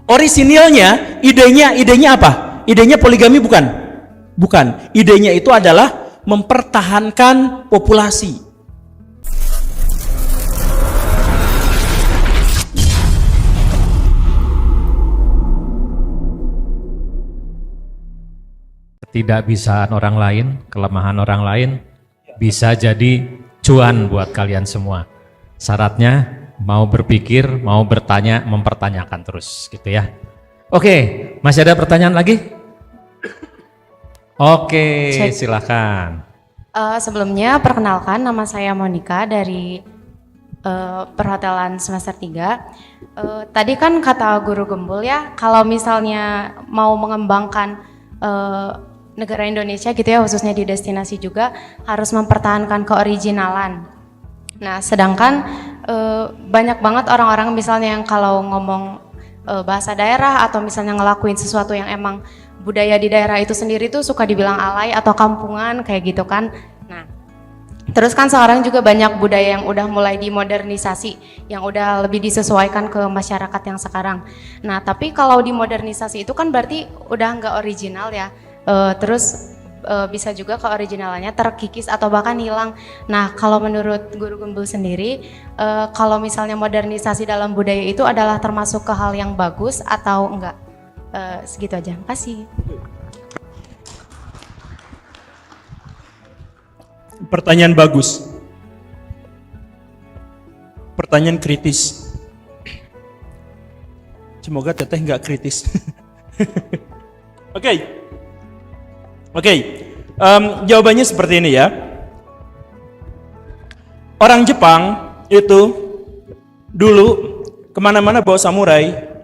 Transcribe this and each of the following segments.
Orisinilnya, idenya apa? Idenya poligami bukan? Bukan. Idenya itu adalah mempertahankan populasi. Ketidakbisaan orang lain, kelemahan orang lain bisa jadi cuan buat kalian semua. Syaratnya mau berpikir, mau bertanya, mempertanyakan terus gitu ya. Oke, masih ada pertanyaan lagi? Oke, silakan. Sebelumnya perkenalkan, nama saya Monica dari perhotelan semester 3. Tadi kan kata Guru Gembul ya, kalau misalnya mau mengembangkan negara Indonesia gitu ya, khususnya di destinasi juga harus mempertahankan keoriginalan. Nah, sedangkan banyak banget orang-orang misalnya yang kalau ngomong bahasa daerah atau misalnya ngelakuin sesuatu yang emang budaya di daerah itu sendiri tuh suka dibilang alay atau kampungan kayak gitu kan. Nah, terus kan sekarang juga banyak budaya yang udah mulai dimodernisasi, yang udah lebih disesuaikan ke masyarakat yang sekarang. Nah, tapi kalau dimodernisasi itu kan berarti udah nggak original ya. Terus bisa juga keoriginalannya terkikis atau bahkan hilang. Nah, kalau menurut Guru Gembul sendiri, kalau misalnya modernisasi dalam budaya itu adalah termasuk ke hal yang bagus atau enggak? Segitu aja, makasih. Pertanyaan bagus. Pertanyaan kritis. Semoga teteh nggak kritis. Oke, jawabannya seperti ini ya. Orang Jepang itu dulu kemana-mana bawa samurai.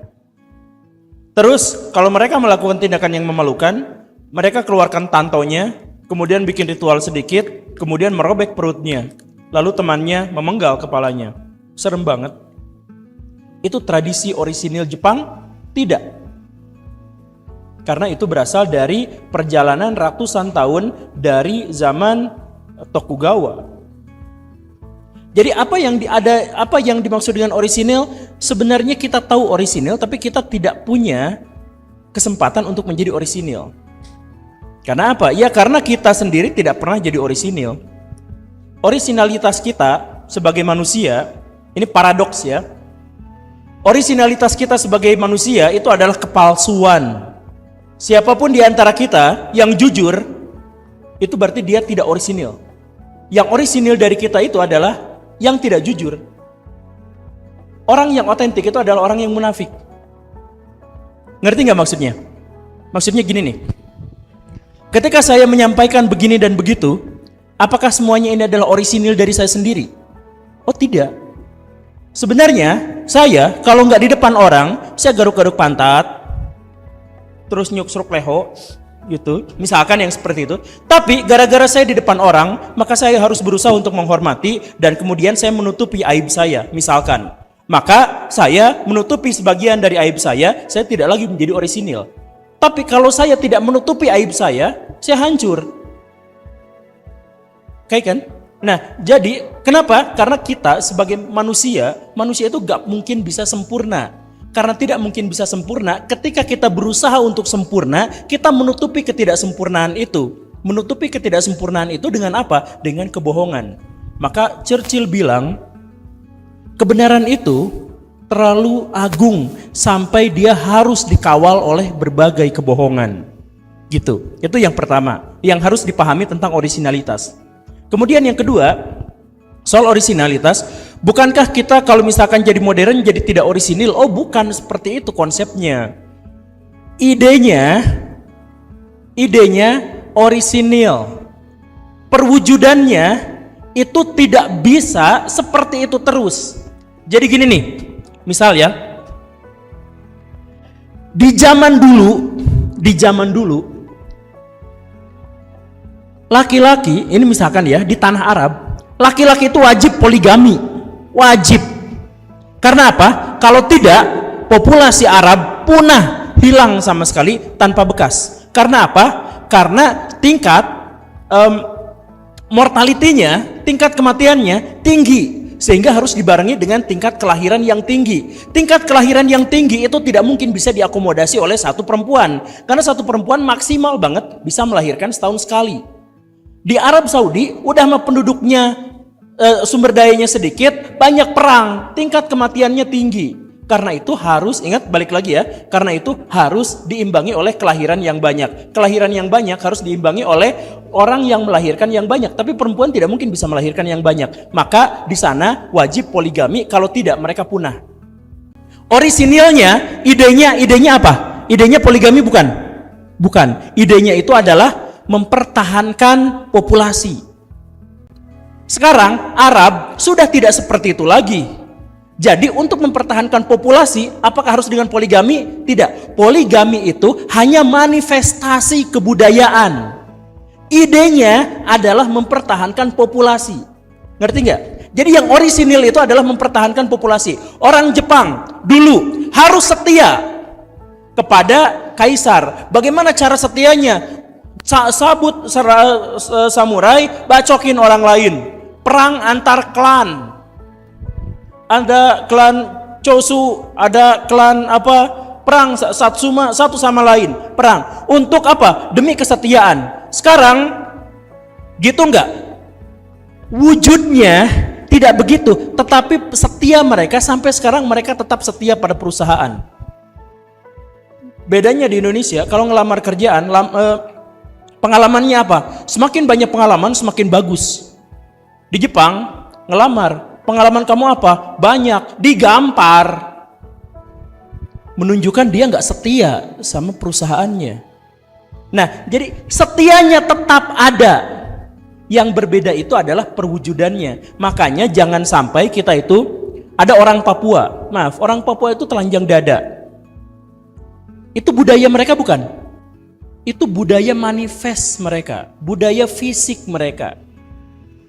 Terus kalau mereka melakukan tindakan yang memalukan, mereka keluarkan tantonya, kemudian bikin ritual sedikit, kemudian merobek perutnya, lalu temannya memenggal kepalanya. Serem banget. Itu tradisi orisinil Jepang? Tidak. Karena itu berasal dari perjalanan ratusan tahun dari zaman Tokugawa. Jadi apa yang dimaksud dengan orisinil? Sebenarnya kita tahu orisinil, tapi kita tidak punya kesempatan untuk menjadi orisinil. Karena apa? Ya karena kita sendiri tidak pernah jadi orisinil. Orisinalitas kita sebagai manusia, ini paradoks ya. Orisinalitas kita sebagai manusia itu adalah kepalsuan. Siapapun di antara kita yang jujur, itu berarti dia tidak orisinil. Yang orisinil dari kita itu adalah yang tidak jujur. Orang yang otentik itu adalah orang yang munafik. Ngerti nggak maksudnya? Maksudnya gini nih. Ketika saya menyampaikan begini dan begitu, apakah semuanya ini adalah orisinil dari saya sendiri? Oh tidak. Sebenarnya saya kalau nggak di depan orang, saya garuk-garuk pantat, terus nyuk-sruk leho gitu, misalkan yang seperti itu. Tapi gara-gara saya di depan orang, maka saya harus berusaha untuk menghormati dan kemudian saya menutupi aib saya, misalkan. Maka saya menutupi sebagian dari aib saya tidak lagi menjadi orisinil. Tapi kalau saya tidak menutupi aib saya hancur. Kayak kan? Nah, jadi kenapa? Karena kita sebagai manusia itu gak mungkin bisa sempurna. Karena tidak mungkin bisa sempurna, ketika kita berusaha untuk sempurna, kita menutupi ketidaksempurnaan itu. Menutupi ketidaksempurnaan itu dengan apa? Dengan kebohongan. Maka Churchill bilang, kebenaran itu terlalu agung sampai dia harus dikawal oleh berbagai kebohongan. Gitu. Itu yang pertama, yang harus dipahami tentang orisinalitas. Kemudian yang kedua, soal orisinalitas, bukankah kita kalau misalkan jadi modern jadi tidak orisinil? Oh bukan seperti itu konsepnya. Idenya orisinil. Perwujudannya itu tidak bisa seperti itu terus. Jadi gini nih, misal ya, di zaman dulu laki-laki, ini misalkan ya, di tanah Arab, laki-laki itu wajib poligami, wajib. Karena apa? Kalau tidak, populasi Arab punah, hilang sama sekali tanpa bekas. Karena apa? Karena tingkat mortalitinya, tingkat kematiannya tinggi. sehingga harus dibarengi dengan tingkat kelahiran yang tinggi. Tingkat kelahiran yang tinggi itu tidak mungkin bisa diakomodasi oleh satu perempuan, karena satu perempuan maksimal banget bisa melahirkan setahun sekali. Di Arab Saudi udah mah penduduknya sumber dayanya sedikit, banyak perang, tingkat kematiannya tinggi. Karena itu harus, ingat balik lagi ya, karena itu harus diimbangi oleh kelahiran yang banyak. Kelahiran yang banyak harus diimbangi oleh orang yang melahirkan yang banyak. Tapi perempuan tidak mungkin bisa melahirkan yang banyak. Maka di sana wajib poligami, kalau tidak mereka punah. Orisinilnya, idenya apa? Idenya poligami bukan? Bukan. Idenya itu adalah mempertahankan populasi. Sekarang Arab sudah tidak seperti itu lagi. Jadi untuk mempertahankan populasi, apakah harus dengan poligami? Tidak. Poligami itu hanya manifestasi kebudayaan. Idenya adalah mempertahankan populasi. Ngerti nggak? Jadi yang orisinil itu adalah mempertahankan populasi. Orang Jepang dulu harus setia kepada kaisar. Bagaimana cara setianya? Sabut samurai bacokin orang lain. Perang antar klan. Ada klan Chosu, ada klan perang Satsuma, satu sama lain perang. Untuk apa? Demi kesetiaan. Sekarang gitu enggak? Wujudnya tidak begitu, tetapi setia mereka sampai sekarang, mereka tetap setia pada perusahaan. Bedanya di Indonesia, kalau ngelamar kerjaan, pengalamannya apa? Semakin banyak pengalaman, semakin bagus. Di Jepang, ngelamar, pengalaman kamu apa? Banyak, digampar. Menunjukkan dia nggak setia sama perusahaannya. Nah, jadi setianya tetap ada. Yang berbeda itu adalah perwujudannya. Makanya jangan sampai kita itu, ada orang Papua, maaf, orang Papua itu telanjang dada. Itu budaya mereka bukan? Itu budaya manifest mereka, budaya fisik mereka.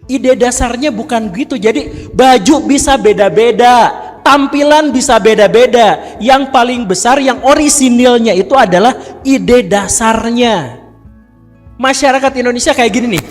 Ide dasarnya bukan gitu. Jadi baju bisa beda-beda, tampilan bisa beda-beda. Yang paling besar, yang orisinilnya itu adalah ide dasarnya. Masyarakat Indonesia kayak gini nih.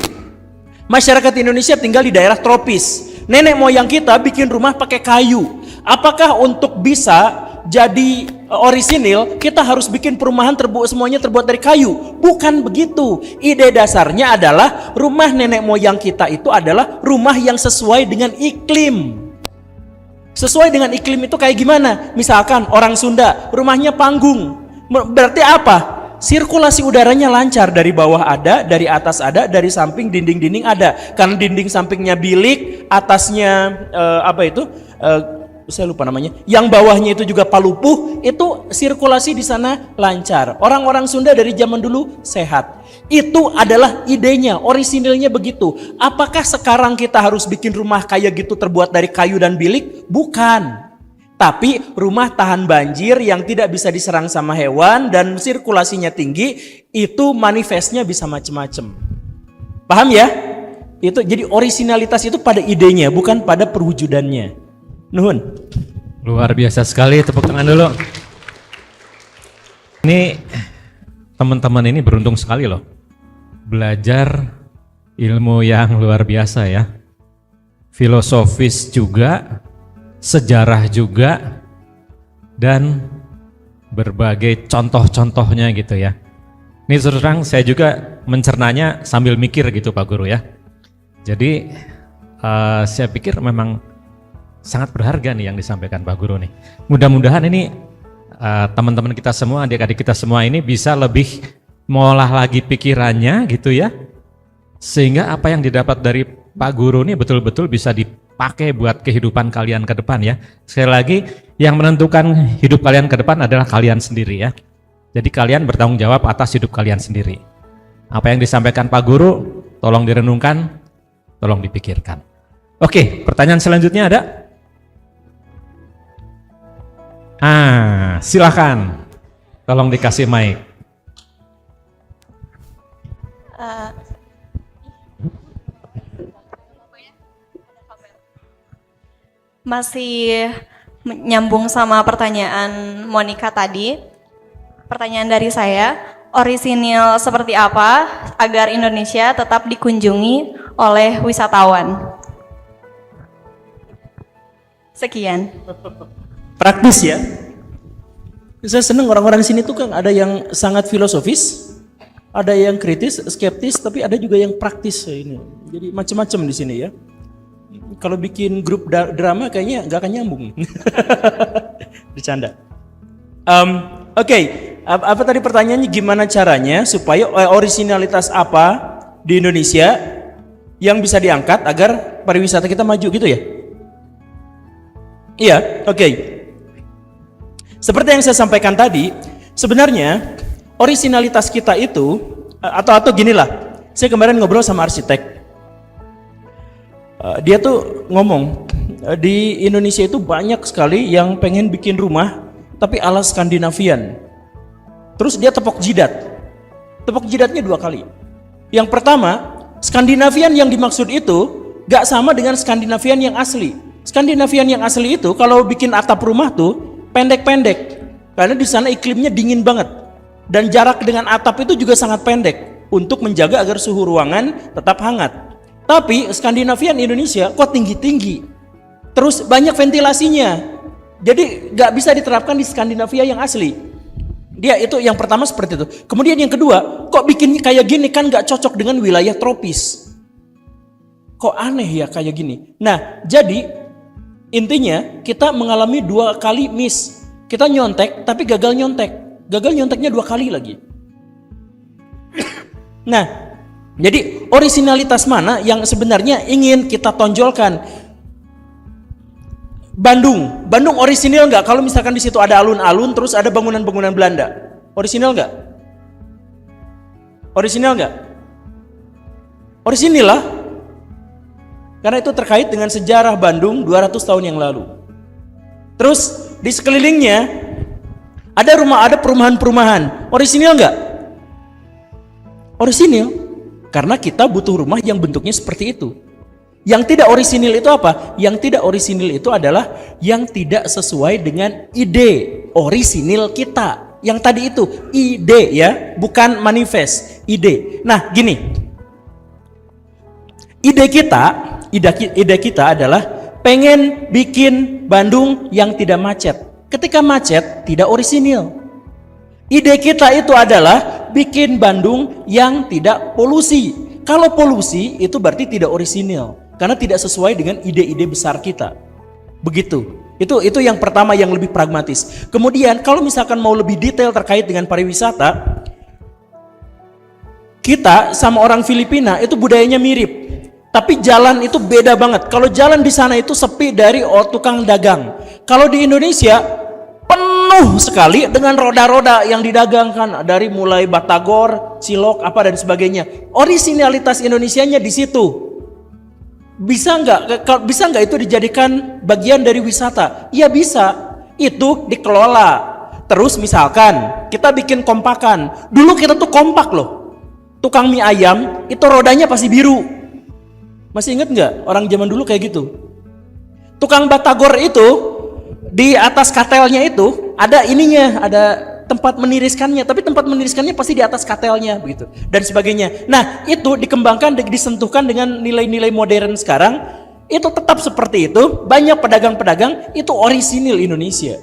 Masyarakat Indonesia tinggal di daerah tropis. Nenek moyang kita bikin rumah pakai kayu. Apakah untuk bisa jadi orisinil kita harus bikin perumahan semuanya terbuat dari kayu? Bukan begitu. Ide dasarnya adalah rumah nenek moyang kita itu adalah rumah yang sesuai dengan iklim. Sesuai dengan iklim itu kayak gimana? Misalkan orang Sunda rumahnya panggung, berarti apa? Sirkulasi udaranya lancar, dari bawah ada, dari atas ada, dari samping dinding-dinding ada. Karena dinding sampingnya bilik, atasnya saya lupa namanya, yang bawahnya itu juga palupuh, itu sirkulasi di sana lancar. Orang-orang Sunda dari zaman dulu sehat. Itu adalah idenya, orisinilnya begitu. Apakah sekarang kita harus bikin rumah kayak gitu terbuat dari kayu dan bilik? Bukan. Tapi rumah tahan banjir yang tidak bisa diserang sama hewan dan sirkulasinya tinggi, itu manifestnya bisa macam-macam. Paham ya? Itu jadi orisinalitas itu pada idenya, bukan pada perwujudannya. Nuhun. Luar biasa sekali, tepuk tangan dulu. Ini teman-teman ini beruntung sekali loh. Belajar ilmu yang luar biasa ya. Filosofis juga, sejarah juga, dan berbagai contoh-contohnya gitu ya. Ini terus terang saya juga mencernanya sambil mikir gitu Pak Guru ya. Jadi saya pikir memang sangat berharga nih yang disampaikan Pak Guru nih. Mudah-mudahan ini teman-teman kita semua, adik-adik kita semua ini bisa lebih mengolah lagi pikirannya gitu ya. Sehingga apa yang didapat dari Pak Guru ini betul-betul bisa dipakai buat kehidupan kalian ke depan ya. Sekali lagi, yang menentukan hidup kalian ke depan adalah kalian sendiri ya. Jadi kalian bertanggung jawab atas hidup kalian sendiri. Apa yang disampaikan Pak Guru, tolong direnungkan, tolong dipikirkan. Oke, pertanyaan selanjutnya ada? Silakan. Tolong dikasih mic. Masih nyambung sama pertanyaan Monica tadi. Pertanyaan dari saya, orisinil seperti apa agar Indonesia tetap dikunjungi oleh wisatawan? Sekian. Praktis ya. Saya seneng orang-orang sini tuh kan ada yang sangat filosofis, ada yang kritis, skeptis, tapi ada juga yang praktis ya ini. Jadi macam-macam di sini ya. Kalau bikin grup drama kayaknya nggak akan nyambung. Bercanda. Oke, apa tadi pertanyaannya, gimana caranya supaya orisinalitas apa di Indonesia yang bisa diangkat agar pariwisata kita maju gitu ya? Iya, oke. Seperti yang saya sampaikan tadi, sebenarnya orisinalitas kita itu atau ginilah. Saya kemarin ngobrol sama arsitek. Dia tuh ngomong di Indonesia itu banyak sekali yang pengen bikin rumah tapi ala Skandinavian. Terus dia tepok jidat. Tepok jidatnya 2 kali. Yang pertama, Skandinavian yang dimaksud itu gak sama dengan Skandinavian yang asli. Skandinavian yang asli itu kalau bikin atap rumah tuh pendek-pendek. Karena di sana iklimnya dingin banget. Dan jarak dengan atap itu juga sangat pendek untuk menjaga agar suhu ruangan tetap hangat. Tapi Skandinavian Indonesia kok tinggi-tinggi. Terus banyak ventilasinya. Jadi gak bisa diterapkan di Skandinavia yang asli. Dia itu yang pertama seperti itu. Kemudian yang kedua, kok bikin kayak gini kan gak cocok dengan wilayah tropis. Kok aneh ya kayak gini. Nah, jadi intinya kita mengalami 2 kali miss. Kita nyontek tapi gagal nyontek. Gagal nyonteknya 2 kali lagi. Nah, jadi orisinalitas mana yang sebenarnya ingin kita tonjolkan? Bandung orisinil nggak? Kalau misalkan di situ ada alun-alun, terus ada bangunan-bangunan Belanda, orisinil nggak? Orisinil nggak? Orisinil lah, karena itu terkait dengan sejarah Bandung 200 tahun yang lalu. Terus di sekelilingnya ada perumahan-perumahan, orisinil nggak? Orisinil, karena kita butuh rumah yang bentuknya seperti itu. Yang tidak orisinil itu apa? Yang tidak orisinil itu adalah yang tidak sesuai dengan ide orisinil kita. Yang tadi itu ide ya, bukan manifest, ide. Nah, gini. Ide kita adalah pengen bikin Bandung yang tidak macet. Ketika macet tidak orisinil. Ide kita itu adalah bikin Bandung yang tidak polusi. Kalau polusi itu berarti tidak orisinil. Karena tidak sesuai dengan ide-ide besar kita. Begitu. Itu yang pertama yang lebih pragmatis. Kemudian kalau misalkan mau lebih detail terkait dengan pariwisata, kita sama orang Filipina itu budayanya mirip. Tapi jalan itu beda banget. Kalau jalan di sana itu sepi dari tukang dagang. Kalau di Indonesia penuh sekali dengan roda-roda yang didagangkan dari mulai batagor, cilok, apa dan sebagainya. Orisinalitas Indonesianya di situ. Bisa nggak itu dijadikan bagian dari wisata? Iya bisa. Itu dikelola. Terus misalkan kita bikin kompakan. Dulu kita tuh kompak loh. Tukang mie ayam itu rodanya pasti biru. Masih inget nggak orang zaman dulu kayak gitu? Tukang batagor itu di atas katelnya itu ada ininya, ada tempat meniriskannya, tapi tempat meniriskannya pasti di atas katelnya begitu dan sebagainya. Nah, itu dikembangkan, disentuhkan dengan nilai-nilai modern sekarang, itu tetap seperti itu. Banyak pedagang-pedagang itu orisinil Indonesia.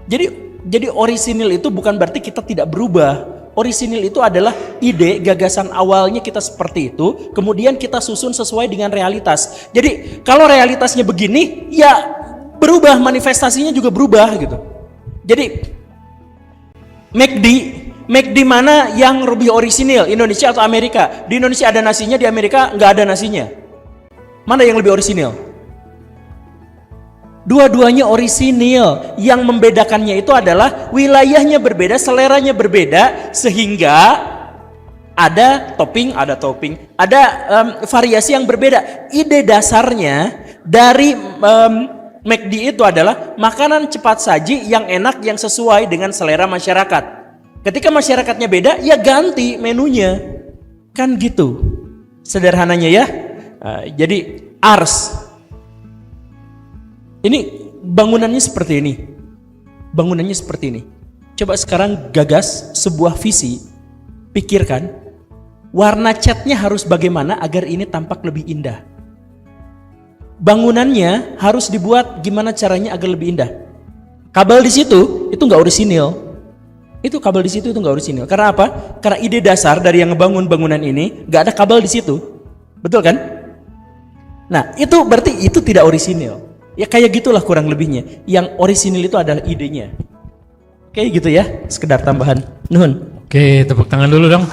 Jadi orisinil itu bukan berarti kita tidak berubah. Orisinil itu adalah ide, gagasan awalnya kita seperti itu, kemudian kita susun sesuai dengan realitas. Jadi kalau realitasnya begini, ya berubah, manifestasinya juga berubah gitu. Jadi McD mana yang lebih orisinil, Indonesia atau Amerika? Di Indonesia ada nasinya, di Amerika nggak ada nasinya. Mana yang lebih orisinil? Dua-duanya orisinil. Yang membedakannya itu adalah wilayahnya berbeda, seleranya berbeda, sehingga ada topping, ada variasi yang berbeda. Ide dasarnya dari McD itu adalah makanan cepat saji yang enak, yang sesuai dengan selera masyarakat. Ketika masyarakatnya beda, ya ganti menunya. Kan gitu sederhananya ya. Jadi Ars ini bangunannya seperti ini. Bangunannya seperti ini. Coba sekarang gagas sebuah visi. Pikirkan warna catnya harus bagaimana agar ini tampak lebih indah. bangunannya harus dibuat gimana caranya agar lebih indah. Kabel di situ itu nggak orisinil. Itu kabel di situ itu nggak orisinil. Karena apa? Karena ide dasar dari yang ngebangun bangunan ini nggak ada kabel di situ, betul kan? Nah itu berarti itu tidak orisinil. Ya kayak gitulah kurang lebihnya. Yang orisinil itu adalah idenya. Kayak gitu ya, sekedar tambahan. Nuhun. Oke, tepuk tangan dulu dong.